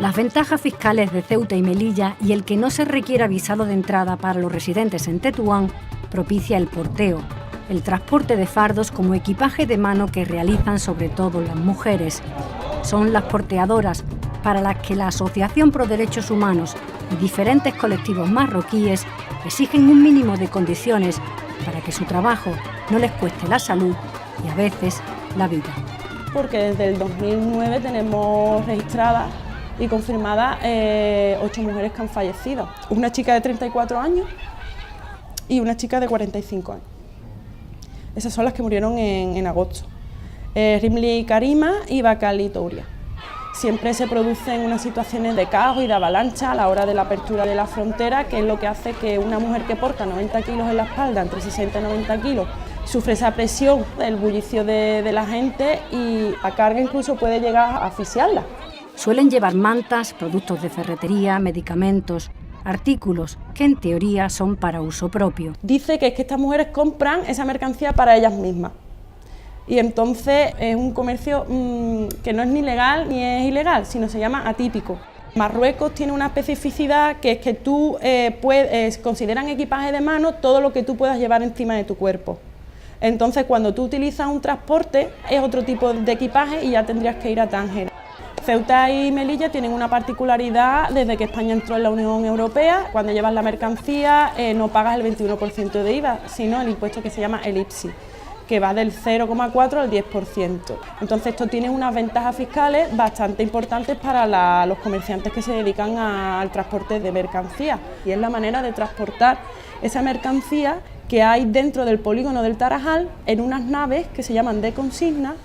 Las ventajas fiscales de Ceuta y Melilla y el que no se requiera visado de entrada para los residentes en Tetuán propicia el porteo, el transporte de fardos como equipaje de mano que realizan sobre todo las mujeres. Son las porteadoras para las que la Asociación Pro Derechos Humanos y diferentes colectivos marroquíes exigen un mínimo de condiciones para que su trabajo no les cueste la salud y a veces la vida. Porque desde el 2009 tenemos registradas y confirmadas 8 mujeres que han fallecido. Una chica de 34 años y una chica de 45 años. Esas son las que murieron en agosto. Rimli Karima y Bakali Touria. Siempre se producen unas situaciones de caos y de avalancha a la hora de la apertura de la frontera, que es lo que hace que una mujer que porta 90 kilos en la espalda, entre 60 y 90 kilos, sufre esa presión, el bullicio de la gente y la carga incluso puede llegar a asfixiarla. Suelen llevar mantas, productos de ferretería, medicamentos, artículos que en teoría son para uso propio. Dice que es que estas mujeres compran esa mercancía para ellas mismas. Y entonces es un comercio que no es ni legal ni es ilegal, sino se llama atípico. Marruecos tiene una especificidad que es que tú consideran equipaje de mano todo lo que tú puedas llevar encima de tu cuerpo. Entonces cuando tú utilizas un transporte es otro tipo de equipaje y ya tendrías que ir a Tánger. Ceuta y Melilla tienen una particularidad desde que España entró en la Unión Europea. Cuando llevas la mercancía no pagas el 21% de IVA, sino el impuesto que se llama el IPSI, que va del 0,4 al 10%. Entonces esto tiene unas ventajas fiscales bastante importantes para los comerciantes que se dedican al transporte de mercancía. Y es la manera de transportar esa mercancía que hay dentro del polígono del Tarajal en unas naves que se llaman de consigna,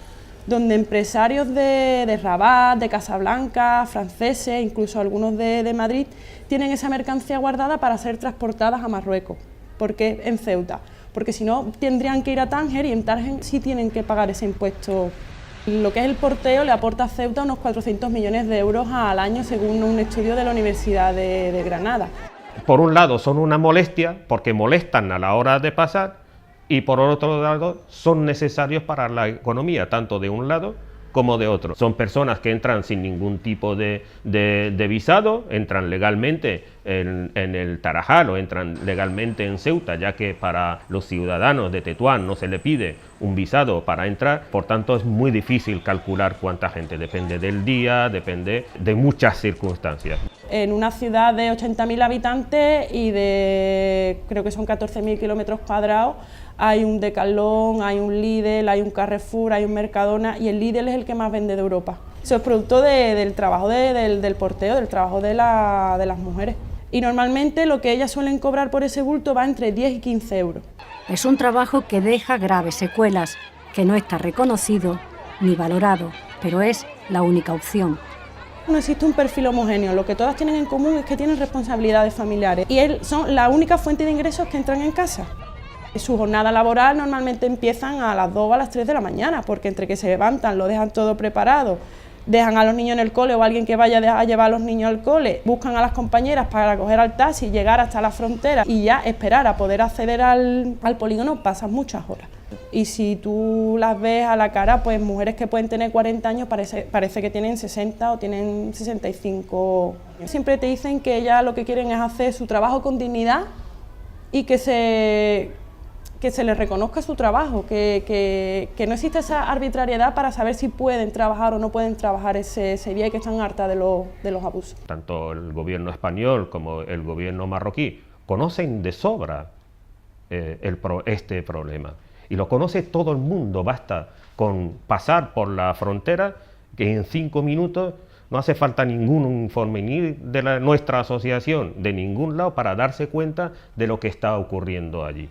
donde empresarios de Rabat, de Casablanca, franceses, incluso algunos de Madrid, tienen esa mercancía guardada para ser transportadas a Marruecos. ¿Por qué en Ceuta? Porque si no tendrían que ir a Tánger y en Tánger sí tienen que pagar ese impuesto. Lo que es el porteo le aporta a Ceuta unos 400 millones de euros al año según un estudio de la Universidad de Granada. Por un lado son una molestia porque molestan a la hora de pasar y por otro lado son necesarios para la economía, tanto de un lado como de otro. Son personas que entran sin ningún tipo de visado, entran legalmente en el Tarajal o entran legalmente en Ceuta, ya que para los ciudadanos de Tetuán no se le pide un visado para entrar, por tanto es muy difícil calcular cuánta gente, depende del día, depende de muchas circunstancias. En una ciudad de 80.000 habitantes y de creo que son 14.000 kilómetros cuadrados, hay un Decathlon, hay un Lidl, hay un Carrefour, hay un Mercadona y el Lidl es el que más vende de Europa. Eso es producto del trabajo del porteo, del trabajo de las mujeres. Y normalmente lo que ellas suelen cobrar por ese bulto va entre 10 y 15 euros. Es un trabajo que deja graves secuelas, que no está reconocido ni valorado, pero es la única opción. No existe un perfil homogéneo, lo que todas tienen en común es que tienen responsabilidades familiares y son la única fuente de ingresos que entran en casa. Su jornada laboral normalmente empiezan a las 2 o a las 3 de la mañana, porque entre que se levantan, lo dejan todo preparado, dejan a los niños en el cole o alguien que vaya a llevar a los niños al cole, buscan a las compañeras para coger al taxi, llegar hasta la frontera y ya esperar a poder acceder al polígono, pasan muchas horas. Y si tú las ves a la cara, pues mujeres que pueden tener 40 años parece que tienen 60 o tienen 65. Siempre te dicen que ellas lo que quieren es hacer su trabajo con dignidad y que se les reconozca su trabajo, que no existe esa arbitrariedad para saber si pueden trabajar o no pueden trabajar ese día y que están hartas de los abusos. Tanto el gobierno español como el gobierno marroquí conocen de sobra este problema y lo conoce todo el mundo, basta con pasar por la frontera que en 5 minutos no hace falta ningún informe ni de nuestra asociación, de ningún lado, para darse cuenta de lo que está ocurriendo allí.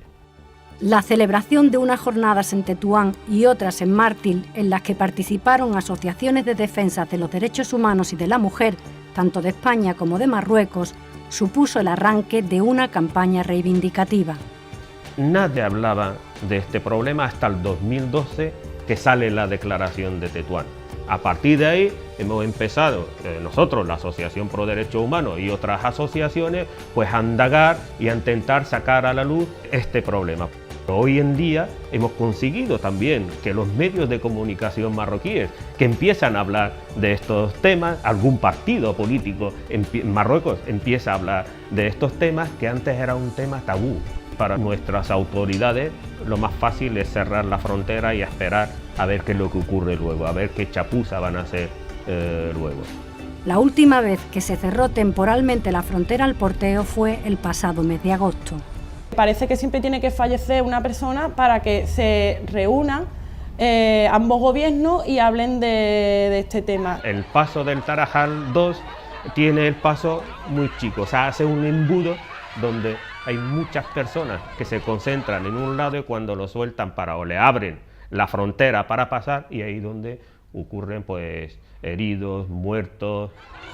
La celebración de unas jornadas en Tetuán y otras en Mártil, en las que participaron asociaciones de defensa de los derechos humanos y de la mujer, tanto de España como de Marruecos, supuso el arranque de una campaña reivindicativa. Nadie hablaba de este problema hasta el 2012, que sale la declaración de Tetuán. A partir de ahí hemos empezado nosotros, la Asociación Pro Derechos Humanos y otras asociaciones, pues a indagar y a intentar sacar a la luz este problema. Hoy en día hemos conseguido también que los medios de comunicación marroquíes que empiezan a hablar de estos temas, algún partido político en Marruecos empieza a hablar de estos temas que antes era un tema tabú. Para nuestras autoridades lo más fácil es cerrar la frontera y esperar a ver qué es lo que ocurre luego, a ver qué chapuza van a hacer luego. La última vez que se cerró temporalmente la frontera al porteo fue el pasado mes de agosto. Parece que siempre tiene que fallecer una persona para que se reúnan ambos gobiernos y hablen de este tema. El paso del Tarajal 2 tiene el paso muy chico, o sea, hace un embudo donde hay muchas personas que se concentran en un lado y cuando lo sueltan o le abren la frontera para pasar y ahí donde ocurren pues heridos, muertos.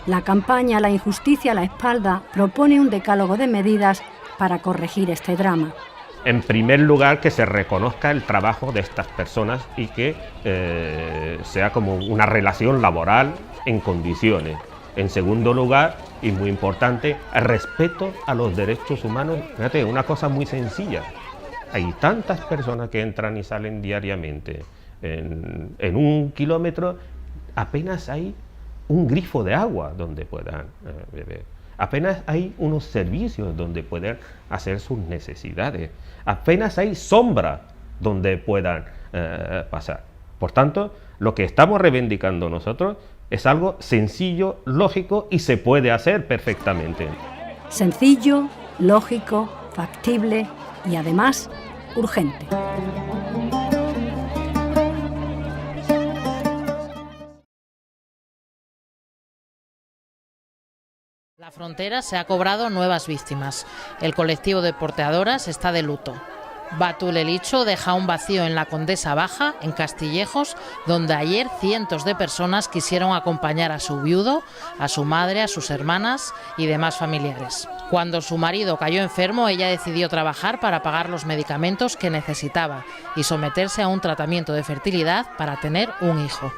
La campaña La injusticia a la espalda propone un decálogo de medidas para corregir este drama. En primer lugar, que se reconozca el trabajo de estas personas y que sea como una relación laboral en condiciones. En segundo lugar, y muy importante, el respeto a los derechos humanos. Fíjate, una cosa muy sencilla. Hay tantas personas que entran y salen diariamente. En un kilómetro apenas hay un grifo de agua donde puedan beber. Apenas hay unos servicios donde puedan hacer sus necesidades. Apenas hay sombra donde puedan pasar. Por tanto, lo que estamos reivindicando nosotros es algo sencillo, lógico y se puede hacer perfectamente. Sencillo, lógico, factible y además urgente. La frontera se ha cobrado nuevas víctimas. El colectivo de porteadoras está de luto. Batul Elicho deja un vacío en la Condesa Baja, en Castillejos, donde ayer cientos de personas quisieron acompañar a su viudo, a su madre, a sus hermanas y demás familiares. Cuando su marido cayó enfermo, ella decidió trabajar para pagar los medicamentos que necesitaba y someterse a un tratamiento de fertilidad para tener un hijo.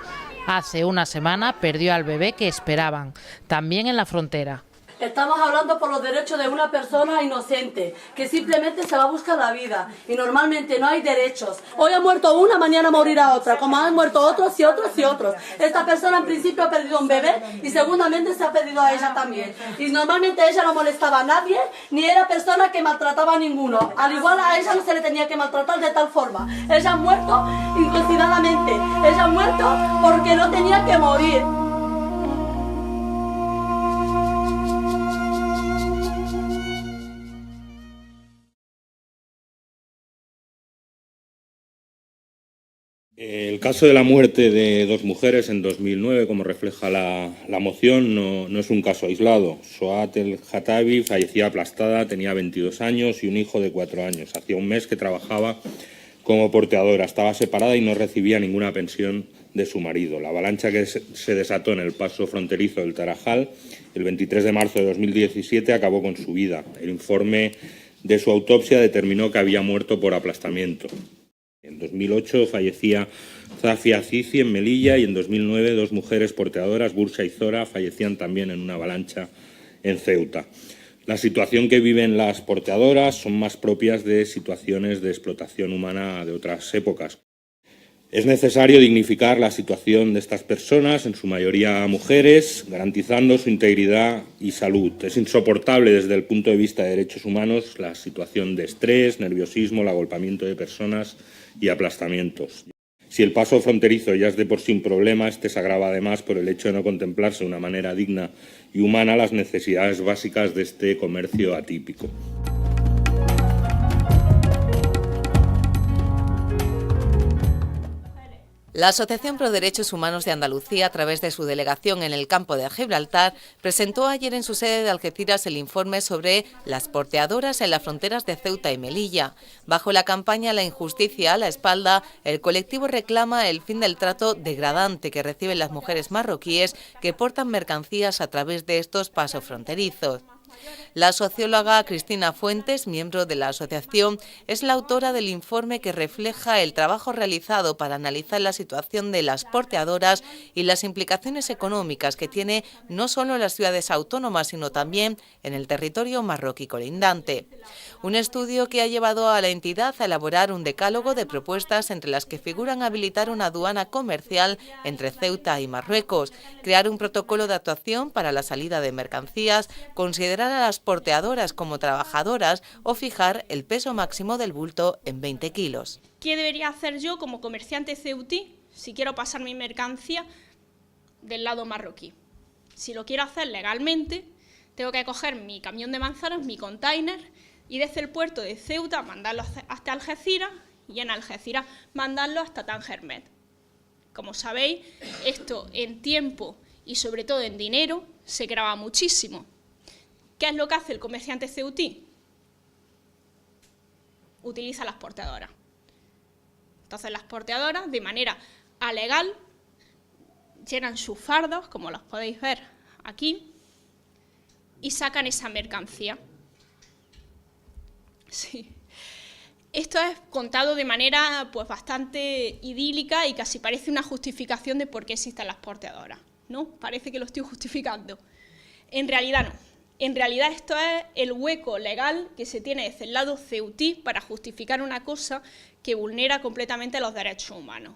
Hace una semana perdió al bebé que esperaban, también en la frontera. Estamos hablando por los derechos de una persona inocente, que simplemente se va a buscar la vida y normalmente no hay derechos. Hoy ha muerto una, mañana morirá otra, como han muerto otros y otros y otros. Esta persona en principio ha perdido un bebé y segundamente se ha perdido a ella también. Y normalmente ella no molestaba a nadie, ni era persona que maltrataba a ninguno. Al igual a ella no se le tenía que maltratar de tal forma. Ella ha muerto inconsideradamente, ella ha muerto porque no tenía que morir. El caso de la muerte de dos mujeres en 2009, como refleja la moción, no es un caso aislado. Soat El Hatabi fallecía aplastada, tenía 22 años y un hijo de 4 años. Hacía un mes que trabajaba como porteadora, estaba separada y no recibía ninguna pensión de su marido. La avalancha que se desató en el paso fronterizo del Tarajal el 23 de marzo de 2017 acabó con su vida. El informe de su autopsia determinó que había muerto por aplastamiento. En 2008 fallecía Zafia Zizi en Melilla y en 2009 dos mujeres porteadoras, Bursa y Zora, fallecían también en una avalancha en Ceuta. La situación que viven las porteadoras son más propias de situaciones de explotación humana de otras épocas. Es necesario dignificar la situación de estas personas, en su mayoría mujeres, garantizando su integridad y salud. Es insoportable desde el punto de vista de derechos humanos la situación de estrés, nerviosismo, el agolpamiento de personas y aplastamientos. Si el paso fronterizo ya es de por sí un problema, este se agrava además por el hecho de no contemplarse de una manera digna y humana las necesidades básicas de este comercio atípico. La Asociación Pro Derechos Humanos de Andalucía, a través de su delegación en el campo de Gibraltar, presentó ayer en su sede de Algeciras el informe sobre las porteadoras en las fronteras de Ceuta y Melilla. Bajo la campaña La injusticia a la espalda, el colectivo reclama el fin del trato degradante que reciben las mujeres marroquíes que portan mercancías a través de estos pasos fronterizos. La socióloga Cristina Fuentes, miembro de la asociación, es la autora del informe que refleja el trabajo realizado para analizar la situación de las porteadoras y las implicaciones económicas que tiene no solo en las ciudades autónomas, sino también en el territorio marroquí colindante. Un estudio que ha llevado a la entidad a elaborar un decálogo de propuestas entre las que figuran habilitar una aduana comercial entre Ceuta y Marruecos, crear un protocolo de actuación para la salida de mercancías, considerar a las porteadoras como trabajadoras o fijar el peso máximo del bulto en 20 kilos. ¿Qué debería hacer yo como comerciante ceutí si quiero pasar mi mercancía del lado marroquí? Si lo quiero hacer legalmente, tengo que coger mi camión de manzanas, mi container, y desde el puerto de Ceuta mandarlo hasta Algeciras y en Algeciras mandarlo hasta Tangermet. Como sabéis, esto en tiempo y sobre todo en dinero se grava muchísimo. ¿Qué es lo que hace el comerciante ceutí? Utiliza las porteadoras. Entonces las porteadoras, de manera alegal, llenan sus fardos, como los podéis ver aquí, y sacan esa mercancía. Sí. Esto es contado de manera pues bastante idílica y casi parece una justificación de por qué existen las porteadoras, ¿no? Parece que lo estoy justificando. En realidad no. En realidad esto es el hueco legal que se tiene desde el lado ceutí para justificar una cosa que vulnera completamente los derechos humanos.